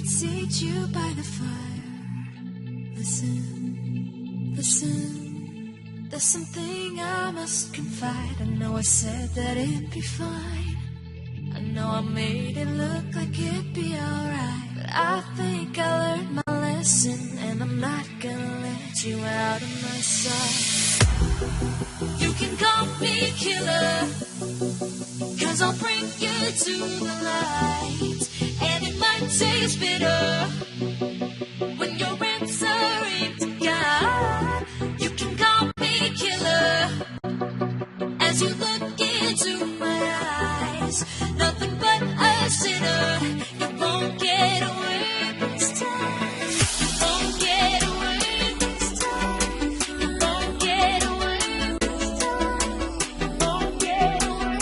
could seat you by the fire. Listen, listen, there's something I must confide. I know I said that it'd be fine. I know I made it look like it'd be alright, but I think I learned my lesson, and I'm not gonna let you out of my sight. You can call me killer, 'cause I'll bring you to the light. And it might taste bitter when you're answering to God. You can call me killer as you look into my eyes. Nothing but a sinner. You won't get away this time. You won't get away this time. You won't get away this time. You won't get away.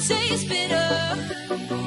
Taste bitter